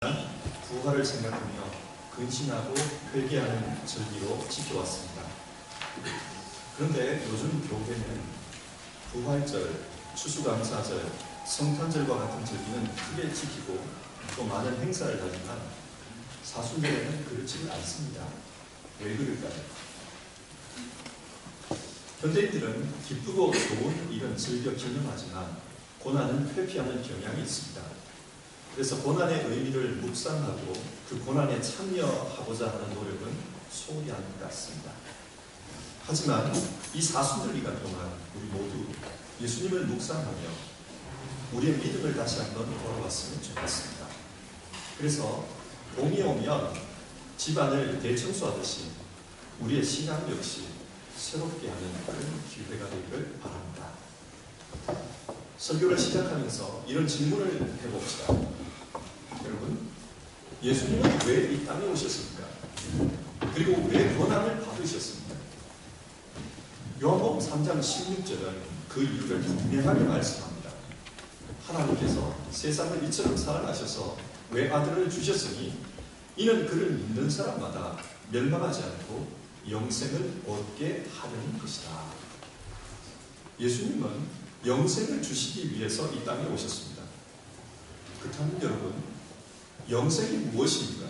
부활을 생각하며 근신하고 회개하는 절기로 지켜왔습니다. 그런데 요즘 교회는 부활절, 추수감사절, 성탄절과 같은 절기는 크게 지키고 또 많은 행사를 하지만 사순절에는 그렇지는 않습니다. 왜 그럴까요? 현대인들은 기쁘고 좋은 일은 즐겨 기념하지만 고난은 회피하는 경향이 있습니다. 그래서 고난의 의미를 묵상하고 그 고난에 참여하고자 하는 노력은 소홀히 하는 것 같습니다. 하지만 이 사순절 기간 동안 우리 모두 예수님을 묵상하며 우리의 믿음을 다시 한번 돌아봤으면 좋겠습니다. 그래서 봄이 오면 집안을 대청소하듯이 우리의 신앙 역시 새롭게 하는 그런 기회가 되기를 바랍니다. 설교를 시작하면서 이런 질문을 해봅시다. 여러분, 예수님은 왜 이 땅에 오셨습니까? 그리고 왜 고난을 받으셨습니까? 요한복음 3장 16절은 그 이유를 분명하게 말씀합니다. 하나님께서 세상을 이처럼 사랑하셔서 외아들을 주셨으니 이는 그를 믿는 사람마다 멸망하지 않고 영생을 얻게 하려는 것이다. 예수님은 영생을 주시기 위해서 이 땅에 오셨습니다. 그렇다면 여러분, 영생이 무엇입니까?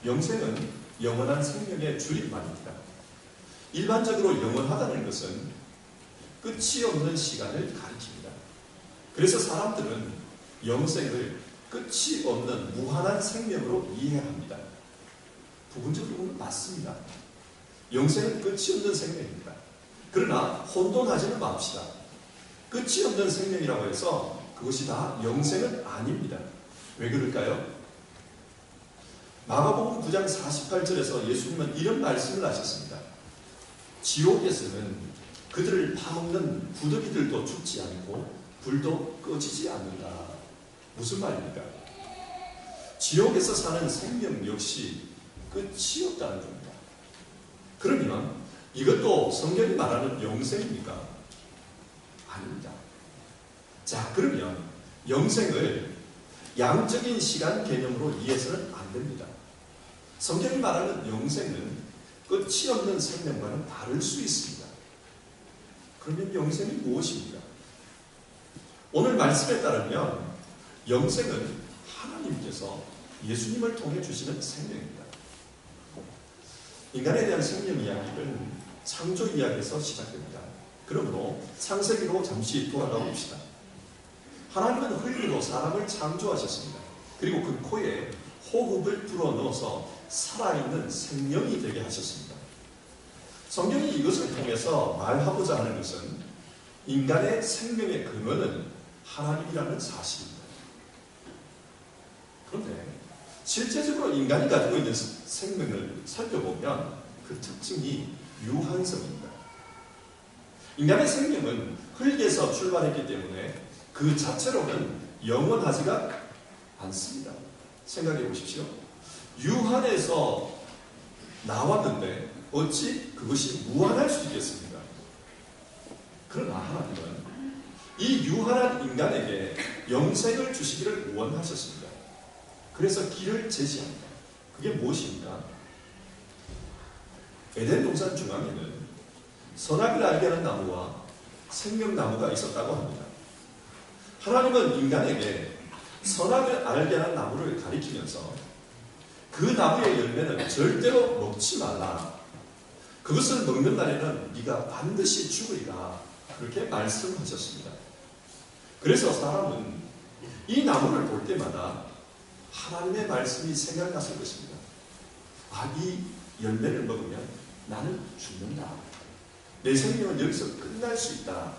영생은 영원한 생명의 줄임말입니다. 일반적으로 영원하다는 것은 끝이 없는 시간을 가리킵니다. 그래서 사람들은 영생을 끝이 없는 무한한 생명으로 이해합니다. 부분적으로는 맞습니다. 영생은 끝이 없는 생명입니다. 그러나 혼돈하지는 맙시다. 끝이 없는 생명이라고 해서 그것이 다 영생은 아닙니다. 왜 그럴까요? 마가복음 9장 48절에서 예수님은 이런 말씀을 하셨습니다. 지옥에서는 그들을 파먹는 부더기들도 죽지 않고 불도 꺼지지 않는다. 무슨 말입니까? 지옥에서 사는 생명 역시 끝이 없다는 겁니다. 그러면 이것도 성경이 말하는 영생입니까? 아닙니다. 자, 그러면 영생을 양적인 시간 개념으로 이해해서는 안 됩니다. 성경이 말하는 영생은 끝이 없는 생명과는 다를 수 있습니다. 그러면 영생이 무엇입니까? 오늘 말씀에 따르면 영생은 하나님께서 예수님을 통해 주시는 생명입니다. 인간에 대한 생명 이야기는 창조 이야기에서 시작됩니다. 그러므로 창세기로 잠시 돌아가 봅시다. 하나님은 흙으로 사람을 창조하셨습니다. 그리고 그 코에 호흡을 불어넣어서 살아있는 생명이 되게 하셨습니다. 성경이 이것을 통해서 말하고자 하는 것은 인간의 생명의 근원은 하나님이라는 사실입니다. 그런데 실제적으로 인간이 가지고 있는 생명을 살펴보면 그 특징이 유한성입니다. 인간의 생명은 흙에서 출발했기 때문에 그 자체로는 영원하지가 않습니다. 생각해 보십시오. 유한에서 나왔는데 어찌 그것이 무한할 수 있겠습니까? 그러나 하나님은 이 유한한 인간에게 영생을 주시기를 원하셨습니다. 그래서 길을 제시합니다. 그게 무엇입니까? 에덴 동산 중앙에는 선악을 알게 하는 나무와 생명나무가 있었다고 합니다. 하나님은 인간에게 선악을 알게 하는 나무를 가리키면서 그 나무의 열매는 절대로 먹지 말라. 그것을 먹는 날에는 네가 반드시 죽으리라. 그렇게 말씀하셨습니다. 그래서 사람은 이 나무를 볼 때마다 하나님의 말씀이 생각났을 것입니다. 아, 이 열매를 먹으면 나는 죽는다. 내 생명은 여기서 끝날 수 있다.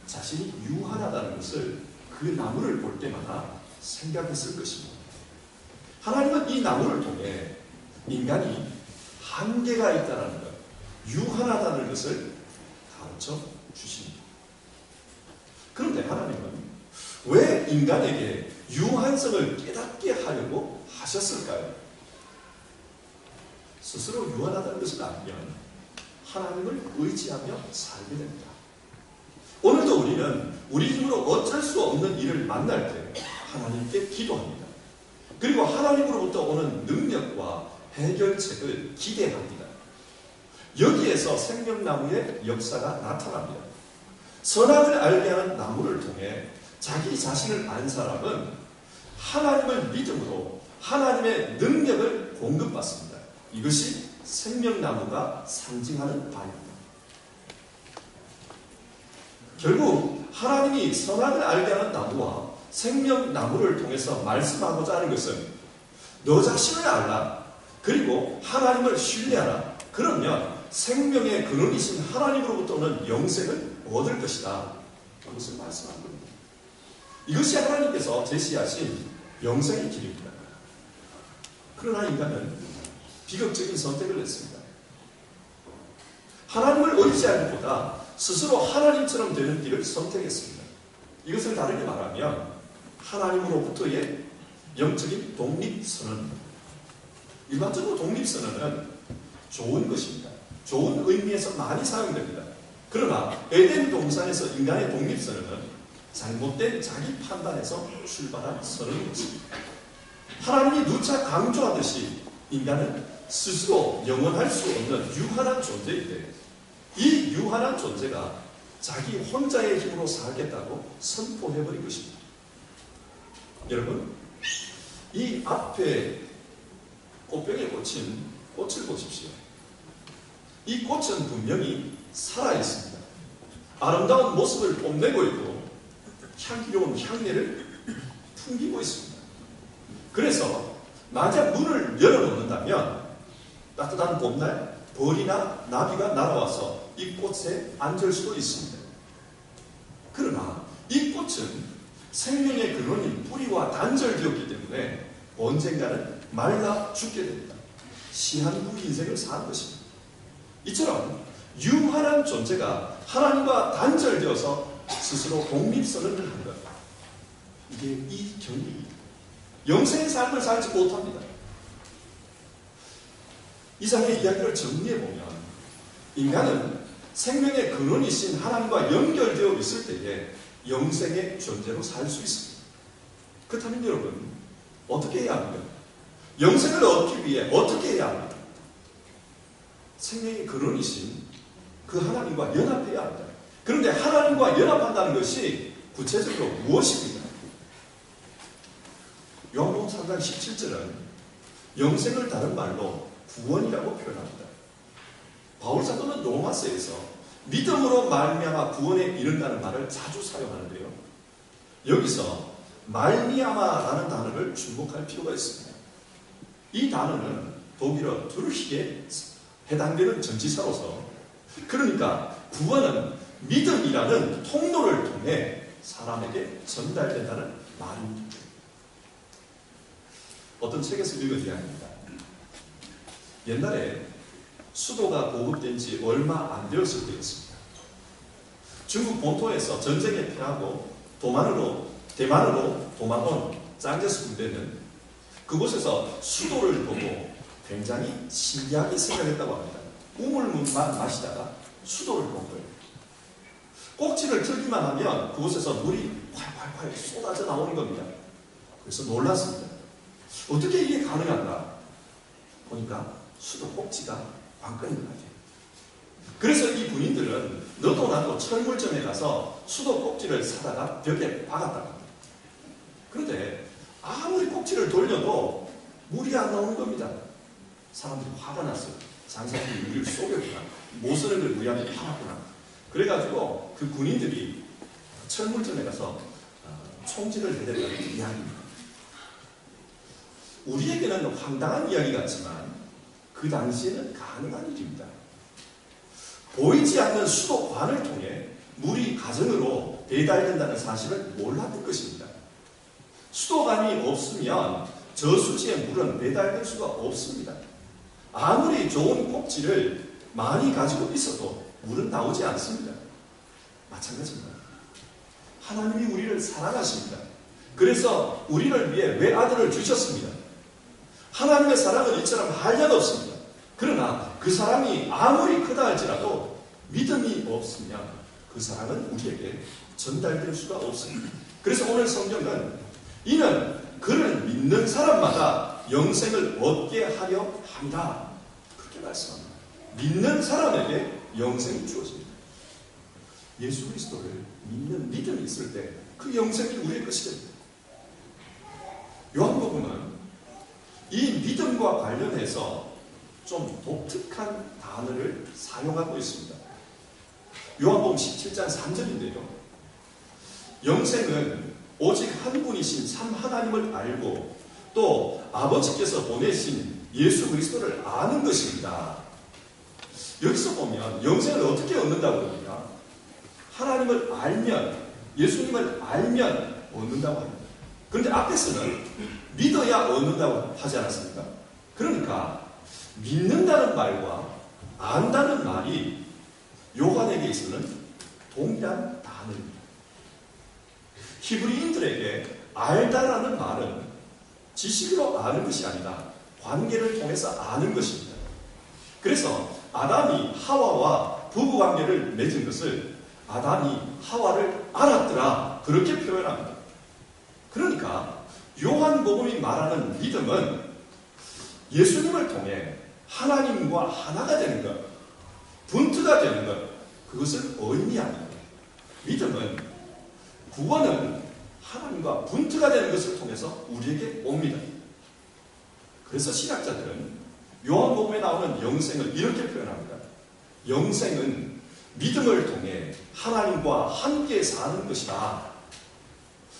자신이 유한하다는 것을 그 나무를 볼 때마다 생각했을 것입니다. 하나님은 이 나무를 통해 인간이 한계가 있다는 것, 유한하다는 것을 가르쳐 주십니다. 그런데 하나님은 왜 인간에게 유한성을 깨닫게 하려고 하셨을까요? 스스로 유한하다는 것을 알면 하나님을 의지하며 살게 됩니다. 오늘도 우리는 우리 힘으로 어쩔 수 없는 일을 만날 때 하나님께 기도합니다. 그리고 하나님으로부터 오는 능력과 해결책을 기대합니다. 여기에서 생명나무의 역사가 나타납니다. 선악을 알게 하는 나무를 통해 자기 자신을 안 사람은 하나님을 믿음으로 하나님의 능력을 공급받습니다. 이것이 생명나무가 상징하는 바입니다. 결국 하나님이 선악을 알게 하는 나무와 생명나무를 통해서 말씀하고자 하는 것은 너 자신을 알라. 그리고 하나님을 신뢰하라. 그러면 생명의 근원이신 하나님으로부터는 영생을 얻을 것이다. 그것을 말씀한 겁니다. 이것이 하나님께서 제시하신 영생의 길입니다. 그러나 인간은 비극적인 선택을 했습니다. 하나님을 의지하기보다 스스로 하나님처럼 되는 길을 선택했습니다. 이것을 다르게 말하면 하나님으로부터의 영적인 독립선언. 일반적으로 독립선언은 좋은 것입니다. 좋은 의미에서 많이 사용됩니다. 그러나 에덴 동산에서 인간의 독립선언은 잘못된 자기 판단에서 출발한 선언이었습니다. 하나님이 누차 강조하듯이 인간은 스스로 영원할 수 없는 유한한 존재인데 이 유한한 존재가 자기 혼자의 힘으로 살겠다고 선포해버린 것입니다. 여러분, 이 앞에 꽃병에 꽂힌 꽃을 보십시오. 이 꽃은 분명히 살아있습니다. 아름다운 모습을 뽐내고 있고 향기로운 향내를 풍기고 있습니다. 그래서 만약 문을 열어놓는다면 따뜻한 봄날 벌이나 나비가 날아와서 이 꽃에 앉을 수도 있습니다. 그러나 이 꽃은 생명의 근원인 뿌리와 단절되었기 때문에 언젠가는 말라 죽게 됩니다. 시한부 인생을 사는 것입니다. 이처럼 유한한 존재가 하나님과 단절되어서 스스로 독립선언을 한 것. 이게 이 경리입니다. 영생의 삶을 살지 못합니다. 이상의 이야기를 정리해보면 인간은 생명의 근원이신 하나님과 연결되어 있을 때에 영생의 존재로 살 수 있습니다. 그렇다면 여러분 어떻게 해야 합니까? 영생을 얻기 위해 어떻게 해야 합니까? 생명의 근원이신 그 하나님과 연합해야 합니다. 그런데 하나님과 연합한다는 것이 구체적으로 무엇입니까? 요한복음 3장 17절은 영생을 다른 말로 구원이라고 표현합니다. 바울 사도는 로마서에서 믿음으로 말미암아 구원에 이른다는 말을 자주 사용하는데요. 여기서 말미암아라는 단어를 주목할 필요가 있습니다. 이 단어는 독일어 뚜르히에 해당되는 전치사로서 그러니까 구원은 믿음이라는 통로를 통해 사람에게 전달된다는 말입니다. 어떤 책에서 읽은 이야기입니다. 옛날에 수도가 보급된 지 얼마 안 되었을 때였습니다. 중국 본토에서 전쟁에 패하고 대만으로 도망온 짱제스 군대는 그곳에서 수도를 보고 굉장히 신기하게 생각했다고 합니다. 우물물만 마시다가 수도를 본 거예요. 꼭지를 틀기만 하면 그곳에서 물이 콸콸콸 쏟아져 나오는 겁니다. 그래서 놀랐습니다. 어떻게 이게 가능한가? 보니까 수도 꼭지가 관건인 것 같아요. 그래서 이 군인들은 너도 나도 철물점에 가서 수도 꼭지를 사다가 벽에 박았다고 합니다. 그런데 아무리 꼭지를 돌려도 물이 안 나오는 겁니다. 사람들이 화가 났어요. 장사들이 우리를 속였구나. 못 쓰는 걸 우리한테 팔았구나. 그래가지고 그 군인들이 철물점에 가서 총질을 해댔다는 이야기입니다. 우리에게는 황당한 이야기 같지만 그 당시에는 가능한 일입니다. 보이지 않는 수도관을 통해 물이 가정으로 배달된다는 사실을 몰랐던 것입니다. 수도관이 없으면 저수지의 물은 배달될 수가 없습니다. 아무리 좋은 꼭지를 많이 가지고 있어도 물은 나오지 않습니다. 마찬가지입니다. 하나님이 우리를 사랑하십니다. 그래서 우리를 위해 외아들을 주셨습니다. 하나님의 사랑은 이처럼 한량없습니다. 그러나 그 사랑이 아무리 크다 할지라도 믿음이 없으면 그 사랑은 우리에게 전달될 수가 없습니다. 그래서 오늘 성경은 이는 그를 믿는 사람마다 영생을 얻게 하려 합니다. 그렇게 말씀합니다. 믿는 사람에게 영생이 주어집니다. 예수 그리스도를 믿는 믿음이 있을 때 그 영생이 우리의 것이 됩니다. 요한복음은 이 믿음과 관련해서 좀 독특한 단어를 사용하고 있습니다. 요한복음 17장 3절인데요. 영생은 오직 한 분이신 참 하나님을 알고 또 아버지께서 보내신 예수 그리스도를 아는 것입니다. 여기서 보면 영생을 어떻게 얻는다고 그러냐? 하나님을 알면, 예수님을 알면 얻는다고 합니다. 그런데 앞에서는 믿어야 얻는다고 하지 않았습니까? 그러니까 믿는다는 말과 안다는 말이 요한에게 있어서는 동일한 단어입니다. 히브리인들에게 알다라는 말은 지식으로 아는 것이 아니라 관계를 통해서 아는 것입니다. 그래서 아담이 하와와 부부관계를 맺은 것을 아담이 하와를 알았더라, 그렇게 표현합니다. 그러니까 요한복음이 말하는 믿음은 예수님을 통해 하나님과 하나가 되는 것, 분투가 되는 것, 그것을 의미합니다. 믿음은, 구원은 하나님과 분투가 되는 것을 통해서 우리에게 옵니다. 그래서 신학자들은 요한복음에 나오는 영생을 이렇게 표현합니다. 영생은 믿음을 통해 하나님과 함께 사는 것이다.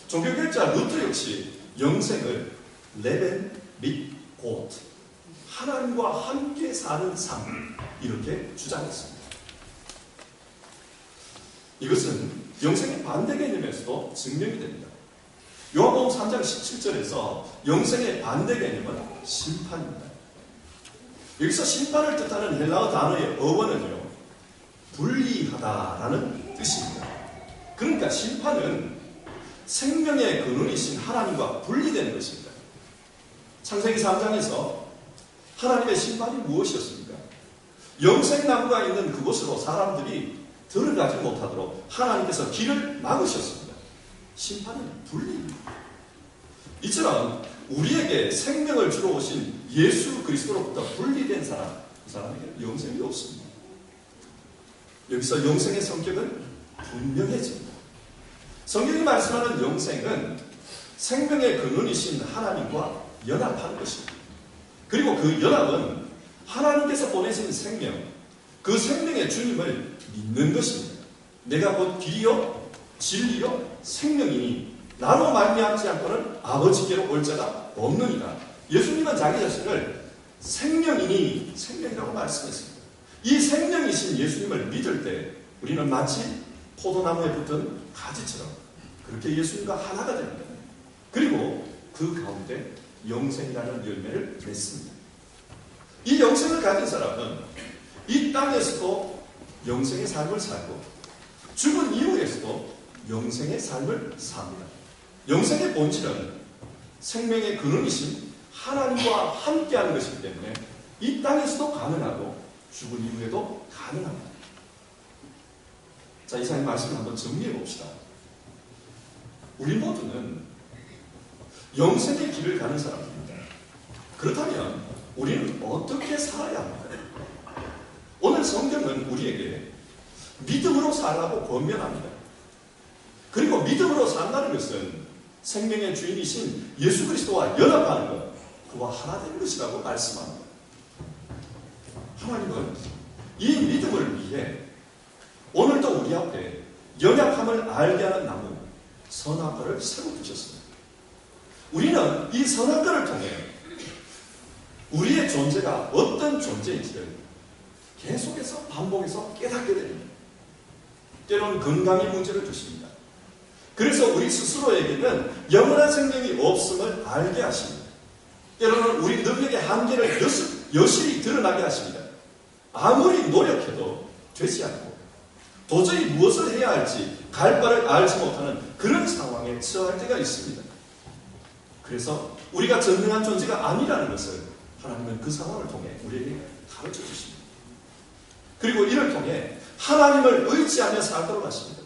종교개혁자 루터 역시 영생을 레벤 밋 곧, 하나님과 함께 사는 삶, 이렇게 주장했습니다. 이것은 영생의 반대 개념에서도 증명이 됩니다. 요한복음 3장 17절에서 영생의 반대 개념은 심판입니다. 여기서 심판을 뜻하는 헬라어 단어의 어원은요, 분리하다라는 뜻입니다. 그러니까 심판은 생명의 근원이신 하나님과 분리되는 것입니다. 창세기 3장에서 하나님의 심판이 무엇이었습니까? 영생나무가 있는 그곳으로 사람들이 들어가지 못하도록 하나님께서 길을 막으셨습니다. 심판은 분리입니다. 이처럼 우리에게 생명을 주러 오신 예수 그리스도로부터 분리된 사람, 그 사람에게 영생이 없습니다. 여기서 영생의 성격은 분명해집니다. 성경이 말씀하는 영생은 생명의 근원이신 하나님과 연합하는 것입니다. 그리고 그 연합은 하나님께서 보내신 생명, 그 생명의 주님을 믿는 것입니다. 내가 곧 길이요 진리요 생명이니 나로 말미암지 않고는 아버지께로 올 자가 없느니라. 예수님은 자기 자신을 생명이니 생명이라고 말씀했습니다. 이 생명이신 예수님을 믿을 때 우리는 마치 포도나무에 붙은 가지처럼 그렇게 예수님과 하나가 됩니다. 그리고 그 가운데 영생이라는 열매를 맺습니다. 이 영생을 가진 사람은 이 땅에서도 영생의 삶을 살고 죽은 이후에서도 영생의 삶을 삽니다. 영생의 본질은 생명의 근원이신 하나님과 함께하는 것이기 때문에 이 땅에서도 가능하고 죽은 이후에도 가능합니다. 자, 이상의 말씀을 한번 정리해 봅시다. 우리 모두는 영생의 길을 가는 사람입니다. 그렇다면 우리는 어떻게 살아야 합니까? 오늘 성경은 우리에게 믿음으로 살라고 권면합니다. 그리고 믿음으로 산다는 것은 생명의 주인이신 예수 그리스도와 연합하는 것, 그와 하나 되는 것이라고 말씀합니다. 하나님은 이 믿음을 위해 오늘도 우리 앞에 연약함을 알게 하는 나무, 선악과를 세워두셨습니다. 우리는 이 선악과를 통해 우리의 존재가 어떤 존재인지를 계속해서 반복해서 깨닫게 됩니다. 때로는 건강의 문제를 주십니다. 그래서 우리 스스로에게는 영원한 생명이 없음을 알게 하십니다. 때로는 우리 능력의 한계를 여실히 드러나게 하십니다. 아무리 노력해도 되지 않고 도저히 무엇을 해야 할지 갈 바를 알지 못하는 그런 상황에 처할 때가 있습니다. 그래서 우리가 전능한 존재가 아니라는 것을 하나님은 그 상황을 통해 우리에게 가르쳐 주십니다. 그리고 이를 통해 하나님을 의지하며 살도록 하십니다.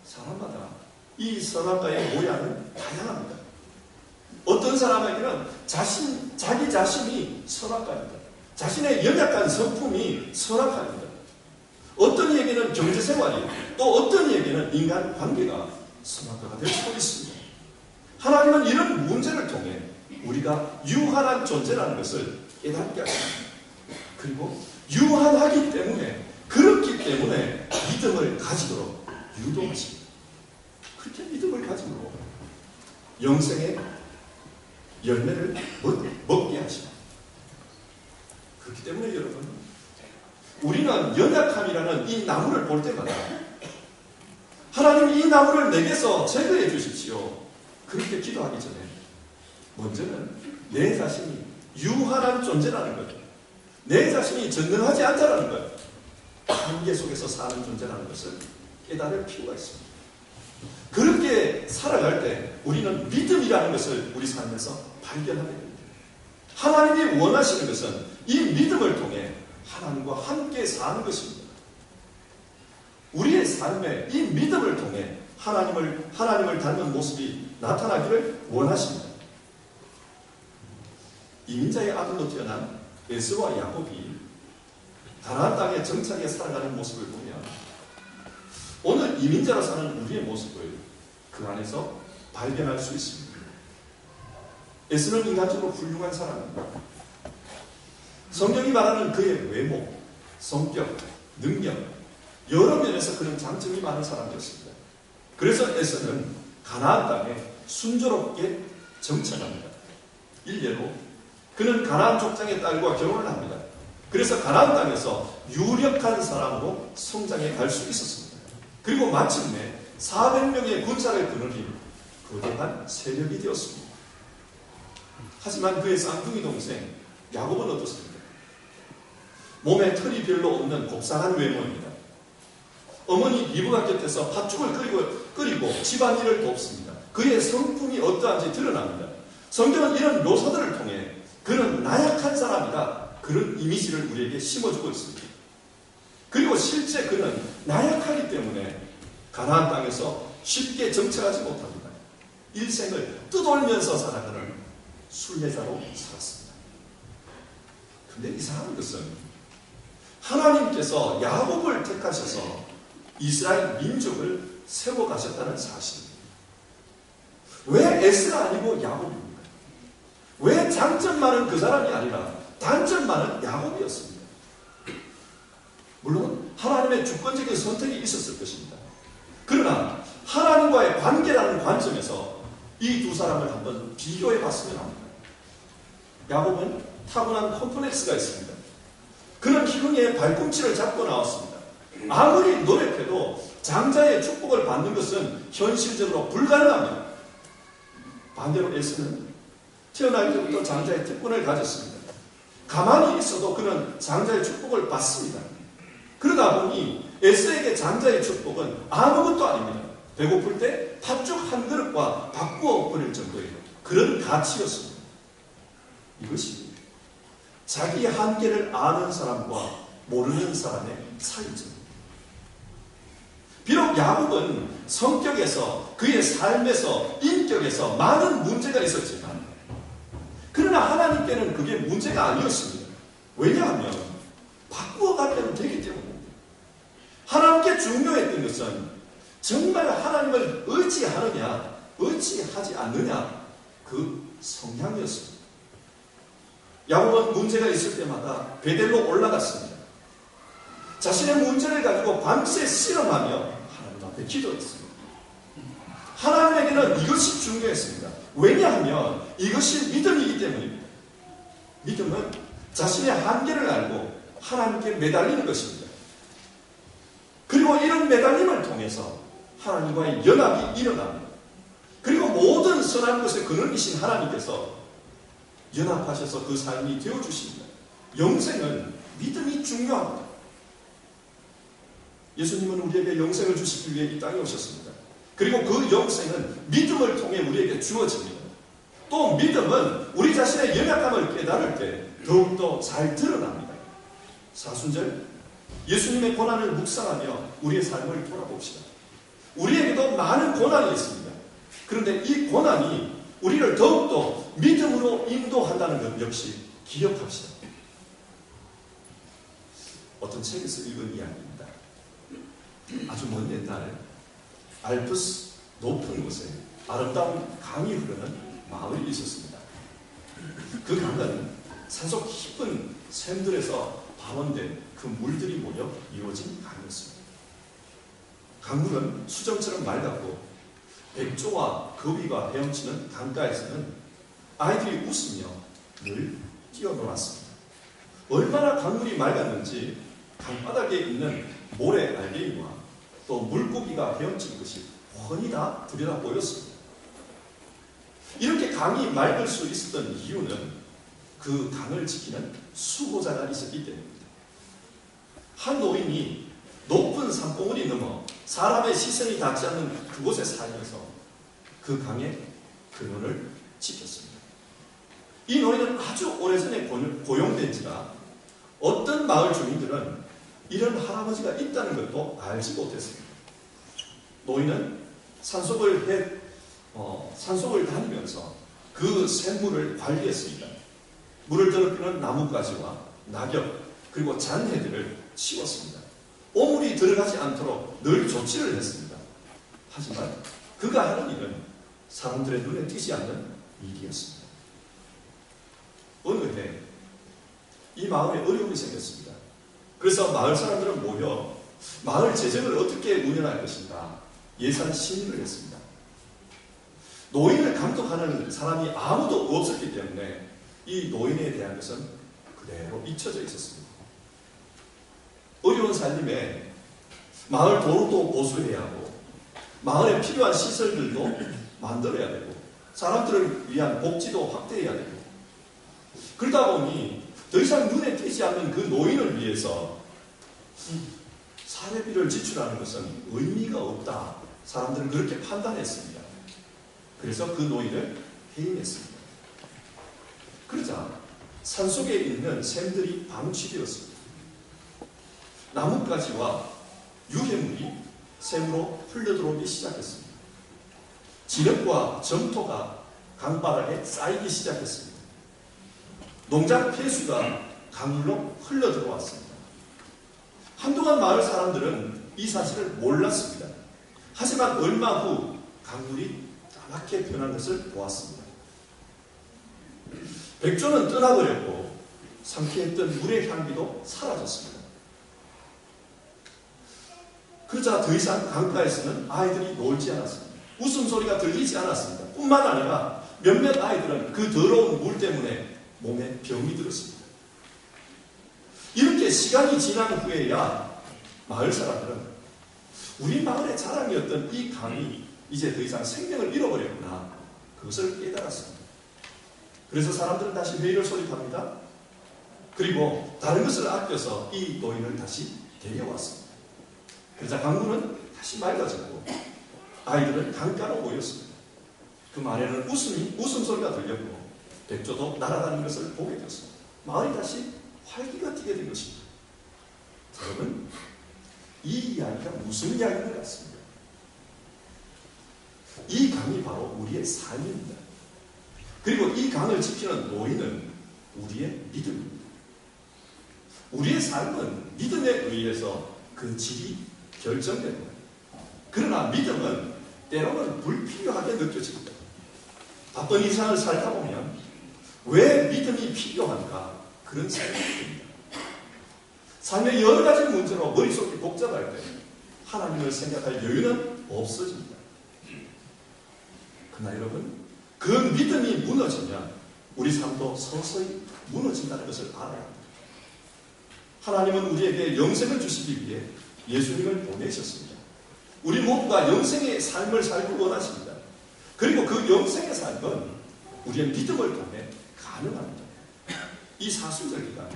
사람마다 이 선악과의 모양은 다양합니다. 어떤 사람에게는 자기 자신이 선악과입니다. 자신의 연약한 성품이 선악과입니다. 어떤 이에게는 경제생활이, 또 어떤 이에게는 인간관계가 선악과가 될 수도 있습니다. 하나님은 이런 문제를 통해 우리가 유한한 존재라는 것을 깨닫게 하십니다. 그리고 유한하기 때문에, 그렇기 때문에 믿음을 가지도록 유도하십니다. 그렇게 믿음을 가지도록 영생의 열매를 먹게 하십니다. 그렇기 때문에 여러분, 우리는 연약함이라는 이 나무를 볼 때마다 하나님 이 나무를 내게서 제거해 주십시오. 그렇게 기도하기 전에 먼저는 내 자신이 유한한 존재라는 것, 내 자신이 전능하지 않다라는 것, 한계 속에서 사는 존재라는 것을 깨달을 필요가 있습니다. 그렇게 살아갈 때 우리는 믿음이라는 것을 우리 삶에서 발견하게 됩니다. 하나님이 원하시는 것은 이 믿음을 통해 하나님과 함께 사는 것입니다. 우리의 삶에 이 믿음을 통해 하나님을 닮은 모습이 나타나기를 원하십니다. 이민자의 아들로 태어난 에서와 야곱이 가나안 땅에 정착해 살아가는 모습을 보면 오늘 이민자로 사는 우리의 모습을 그 안에서 발견할 수 있습니다. 에서는 인간적으로 훌륭한 사람입니다. 성경이 말하는 그의 외모, 성격, 능력, 여러 면에서 그런 장점이 많은 사람이었습니다. 그래서 에서는 가나안 땅에 순조롭게 정착합니다. 일례로 그는 가나안 족장의 딸과 결혼을 합니다. 그래서 가나안 땅에서 유력한 사람으로 성장해 갈 수 있었습니다. 그리고 마침내 400명의 군사를 거느린 거대한 세력이 되었습니다. 하지만 그의 쌍둥이 동생 야곱은 어떻습니까? 몸에 털이 별로 없는 곱상한 외모입니다. 어머니 리브가 곁에서 팥죽을 끓이고 집안일을 돕습니다. 그의 성품이 어떠한지 드러납니다. 성경은 이런 묘사들을 통해 그는 나약한 사람이다, 그런 이미지를 우리에게 심어주고 있습니다. 그리고 실제 그는 나약하기 때문에 가나안 땅에서 쉽게 정착하지 못합니다. 일생을 떠돌면서 살아가는 순례자로 살았습니다. 그런데 이상한 것은 하나님께서 야곱을 택하셔서 이스라엘 민족을 세워가셨다는 사실입니다. 왜 에스가 아니고 야곱입니까? 왜 장점 많은 그 사람이 아니라 단점 많은 야곱이었습니다. 물론 하나님의 주권적인 선택이 있었을 것입니다. 그러나 하나님과의 관계라는 관점에서 이 두 사람을 한번 비교해 봤으면 합니다. 야곱은 타고난 컴플렉스가 있습니다. 그는 희흥의 발꿈치를 잡고 나왔습니다. 아무리 노력해도 장자의 축복을 받는 것은 현실적으로 불가능합니다. 반대로 에서는 태어날 때부터 장자의 특권을 가졌습니다. 가만히 있어도 그는 장자의 축복을 받습니다. 그러다 보니 에서에게 장자의 축복은 아무것도 아닙니다. 배고플 때 팥죽 한 그릇과 바꾸어 버릴 정도의 그런 가치였습니다. 이것이 자기 한계를 아는 사람과 모르는 사람의 차이점. 비록 야곱은 성격에서, 그의 삶에서, 인격에서 많은 문제가 있었지만 그러나 하나님께는 그게 문제가 아니었습니다. 왜냐하면 바꾸어 가면 되기 때문입니다. 하나님께 중요했던 것은 정말 하나님을 의지하느냐, 의지하지 않느냐, 그 성향이었습니다. 야곱은 문제가 있을 때마다 베델로 올라갔습니다. 자신의 문제를 가지고 밤새 실험하며 하나님 앞에 기도했습니다. 하나님에게는 이것이 중요했습니다. 왜냐하면 이것이 믿음이기 때문입니다. 믿음은 자신의 한계를 알고 하나님께 매달리는 것입니다. 그리고 이런 매달림을 통해서 하나님과의 연합이 일어납니다. 그리고 모든 선한 것의 근원이신 하나님께서 연합하셔서 그 삶이 되어주십니다. 영생은 믿음이 중요합니다. 예수님은 우리에게 영생을 주시기 위해 이 땅에 오셨습니다. 그리고 그 영생은 믿음을 통해 우리에게 주어집니다. 또 믿음은 우리 자신의 연약함을 깨달을 때 더욱더 잘 드러납니다. 사순절 예수님의 고난을 묵상하며 우리의 삶을 돌아봅시다. 우리에게도 많은 고난이 있습니다. 그런데 이 고난이 우리를 더욱더 믿음으로 인도한다는 것 역시 기억합시다. 어떤 책에서 읽은 이야기입니다. 아주 먼 옛날 알프스 높은 곳에 아름다운 강이 흐르는 마을이 있었습니다. 그 강은 산속 깊은 샘들에서 발원된 그 물들이 모여 이루어진 강이었습니다. 강물은 수정처럼 맑았고 백조와 거위가 헤엄치는 강가에서는 아이들이 웃으며 늘 뛰어놀았습니다. 얼마나 강물이 맑았는지 강바닥에 있는 모래 알갱이와 또 물고기가 헤엄치는 것이 훤히 다 들여다 보였습니다. 이렇게 강이 맑을 수 있었던 이유는 그 강을 지키는 수호자가 있었기 때문입니다. 한 노인이 높은 산봉우리 넘어 사람의 시선이 닿지 않는 그곳에 살면서 그 강의 근원을 지켰습니다. 이 노인은 아주 오래전에 고용된지라 어떤 마을 주민들은 이런 할아버지가 있다는 것도 알지 못했습니다. 노인은 산속을 다니면서 그 샘물을 관리했습니다. 물을 더럽히는 나뭇가지와 낙엽 그리고 잔해들을 치웠습니다. 오물이 들어가지 않도록 늘 조치를 했습니다. 하지만 그가 하는 일은 사람들의 눈에 띄지 않는 일이었습니다. 어느 해 이 마을에 어려움이 생겼습니다. 그래서 마을 사람들은 모여 마을 재정을 어떻게 운영할 것인가 예산 심의를 했습니다. 노인을 감독하는 사람이 아무도 없었기 때문에 이 노인에 대한 것은 그대로 잊혀져 있었습니다. 어려운 살림에 마을 도로도 보수해야 하고 마을에 필요한 시설들도 만들어야 되고 사람들을 위한 복지도 확대해야 되고 그러다 보니 더 이상 눈에 띄지 않는 그 노인을 위해서 사례비를 지출하는 것은 의미가 없다. 사람들은 그렇게 판단했습니다. 그래서 그 노인을 해임했습니다. 그러자 산속에 있는 샘들이 방치되었습니다. 나뭇가지와 유해물이 샘으로 흘러들어오기 시작했습니다. 진흙과 점토가 강바닥에 쌓이기 시작했습니다. 농장 폐수가 강물로 흘러들어왔습니다. 한동안 마을 사람들은 이 사실을 몰랐습니다. 하지만 얼마 후 강물이 까맣게 변한 것을 보았습니다. 백조는 떠나버렸고 상쾌했던 물의 향기도 사라졌습니다. 그러자 더 이상 강가에서는 아이들이 놀지 않았습니다. 웃음소리가 들리지 않았습니다. 뿐만 아니라 몇몇 아이들은 그 더러운 물 때문에 몸에 병이 들었습니다. 이렇게 시간이 지난 후에야 마을 사람들은 우리 마을의 자랑이었던 이 강이 이제 더 이상 생명을 잃어버렸구나. 그것을 깨달았습니다. 그래서 사람들은 다시 회의를 소집합니다. 그리고 다른 것을 아껴서 이 노인을 다시 데려왔습니다. 그러자 강물은 다시 맑아졌고 아이들은 강가로 모였습니다. 그 말에는 웃음소리가 들렸고 백조도 날아다니는 것을 보게 되었습니다. 마을이 다시 활기가 띠게 된 것입니다. 여러분, 이 이야기가 무슨 이야기인 것 같습니다. 이 강이 바로 우리의 삶입니다. 그리고 이 강을 지키는 노인은 우리의 믿음입니다. 우리의 삶은 믿음에 의해서 그 질이 결정됩니다. 그러나 믿음은 때로는 불필요하게 느껴집니다. 바쁜 일상을 살다 보면 왜 믿음이 필요한가 그런 생각이 듭니다. 삶의 여러 가지 문제로 머릿속이 복잡할 때 하나님을 생각할 여유는 없어집니다. 그러나 여러분, 그 믿음이 무너지면 우리 삶도 서서히 무너진다는 것을 알아야 합니다. 하나님은 우리에게 영생을 주시기 위해 예수님을 보내셨습니다. 우리 모두가 영생의 삶을 살고 원하십니다. 그리고 그 영생의 삶은 우리의 믿음을 통해 가능합니다. 이 사순절기가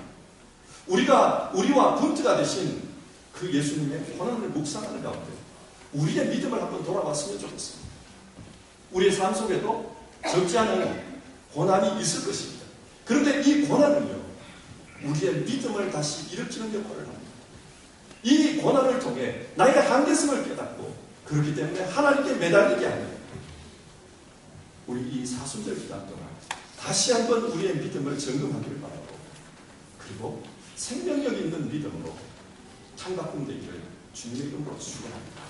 우리와 분트가 되신 그 예수님의 고난을 묵상하는 가운데 우리의 믿음을 한번 돌아봤으면 좋겠습니다. 우리의 삶 속에도 적지 않은 고난이 있을 것입니다. 그런데 이 고난은요, 우리의 믿음을 다시 일으키는 역할을 합니다. 이 고난을 통해 나의 한계성을 깨닫고 그렇기 때문에 하나님께 매달리게 합니다. 우리 이 사순절 기간 동안 다시 한번 우리의 믿음을 점검하기를 바라고, 그리고 생명력 있는 믿음으로 탈바꿈되기를 주님의 이름으로 축원합니다.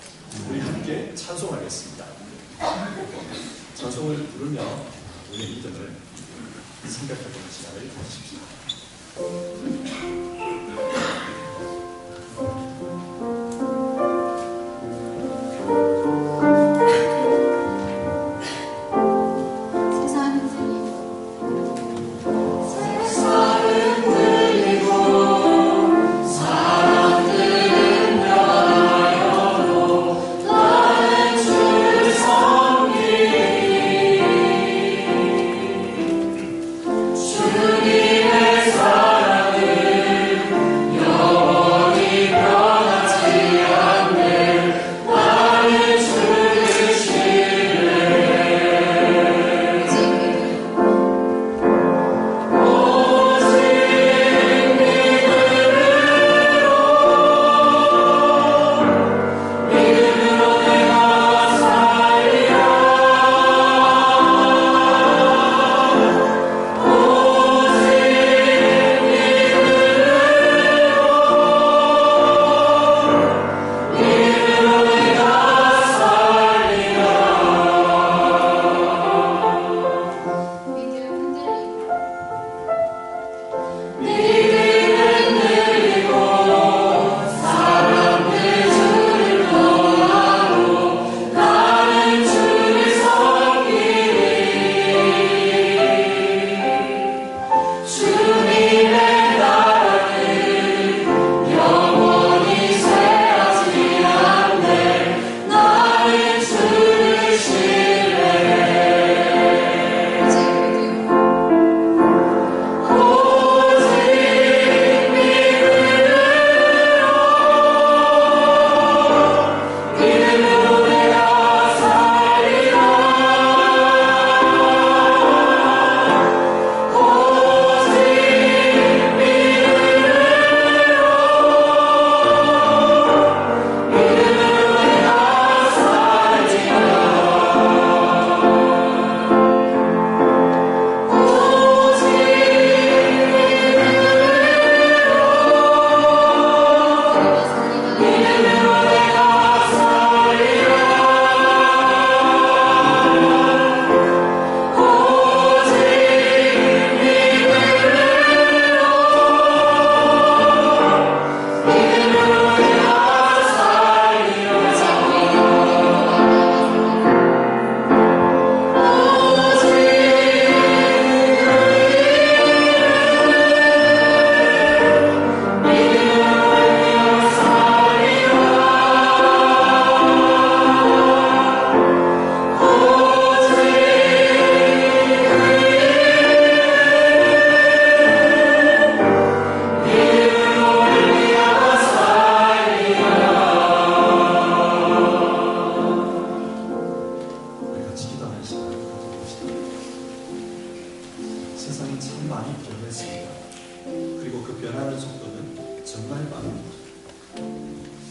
우리 함께 찬송하겠습니다. 찬송을 부르며 우리의 믿음을 생각해보는 시간을 가지십시오.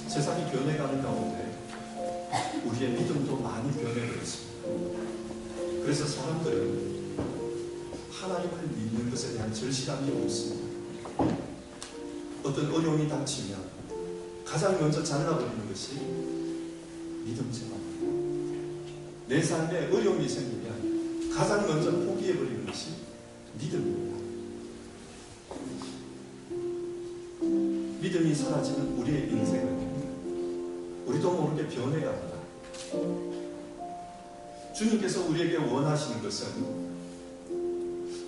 세상이 변해가는 가운데 우리의 믿음도 많이 변해버렸습니다. 그래서 사람들은 하나님을 믿는 것에 대한 절실함이 없습니다. 어떤 어려움이 닥치면 가장 먼저 잘라버리는 것이 믿음처럼, 내 삶에 어려움이 생기면 가장 먼저 포기해버리는 것이 믿음입니다. 믿음이 사라지는 우리의 인생은 우리도 모르게 변해갑니다. 주님께서 우리에게 원하시는 것은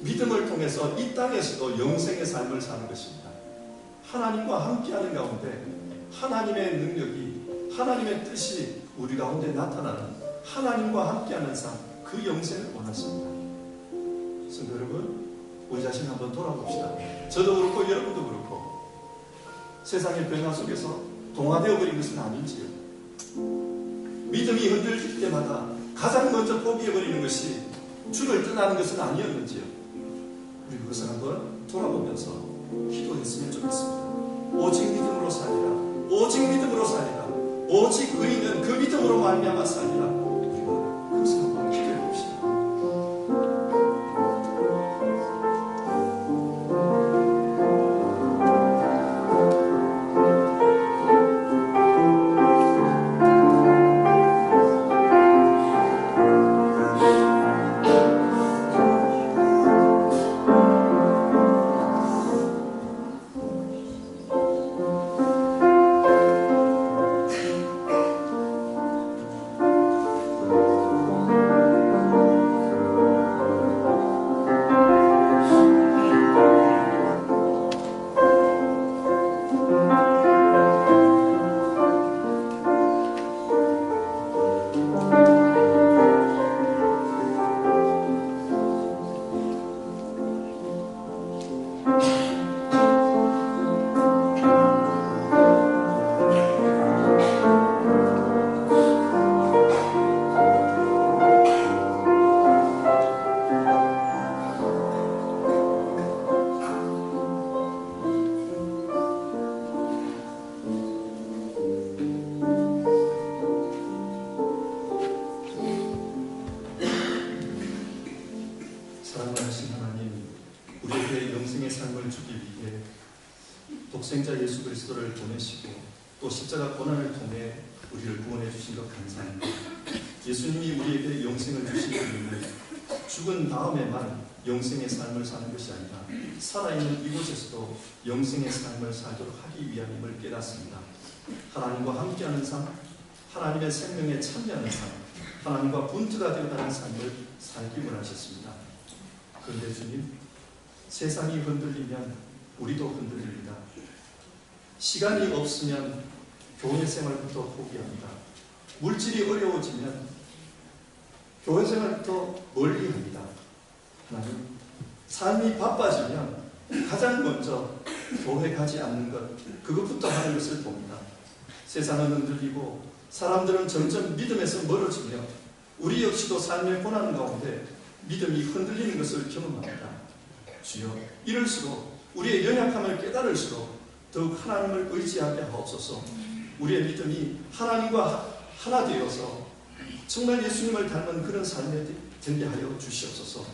믿음을 통해서 이 땅에서도 영생의 삶을 사는 것입니다. 하나님과 함께하는 가운데 하나님의 능력이, 하나님의 뜻이 우리 가운데 나타나는 하나님과 함께하는 삶, 그 영생을 원하십니다. 성도 여러분, 우리 자신 한번 돌아봅시다. 저도 그렇고 여러분도 그렇고 세상의 변화 속에서 동화되어 버린 것은 아닌지요. 믿음이 흔들릴 때마다 가장 먼저 포기해버리는 것이 주를 떠나는 것은 아니었는지요. 우리 그것을 한번 돌아보면서 기도했으면 좋겠습니다. 오직 믿음으로 살리라. 오직 믿음으로 살리라. 오직 의인은 그 믿음으로 말미암아 살리라. 우리가 그것을 한번 기도해 봅시다. 사랑하신 하나님, 우리에게 영생의 삶을 주기 위해 독생자 예수 그리스도를 보내시고 또 십자가 고난을 통해 우리를 구원해 주신 것 감사합니다. 예수님이 우리에게 영생을 주신 이유는 죽은 다음에만 영생의 삶을 사는 것이 아니라 살아있는 이곳에서도 영생의 삶을 살도록 하기 위함임을 깨닫습니다. 하나님과 함께하는 삶, 하나님의 생명에 참여하는 삶, 하나님과 분투가 되어가는 삶을 살기 원하셨습니다. 그런데 주님, 세상이 흔들리면 우리도 흔들립니다. 시간이 없으면 교회 생활부터 포기합니다. 물질이 어려워지면 교회 생활부터 멀리합니다. 하나님, 삶이 바빠지면 가장 먼저 교회 가지 않는 것, 그것부터 하는 것을 봅니다. 세상은 흔들리고 사람들은 점점 믿음에서 멀어지며 우리 역시도 삶의 고난 가운데 믿음이 흔들리는 것을 경험합니다. 주여, 이럴수록 우리의 연약함을 깨달을수록 더욱 하나님을 의지하게 하옵소서. 우리의 믿음이 하나님과 하나 되어서 정말 예수님을 닮은 그런 삶에 되게 하여 주시옵소서.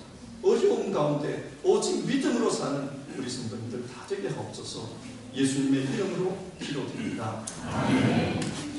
어려움 가운데 오직 믿음으로 사는 우리 성도님들 다 되게 하옵소서. 예수님의 이름으로 기도드립니다. 아멘.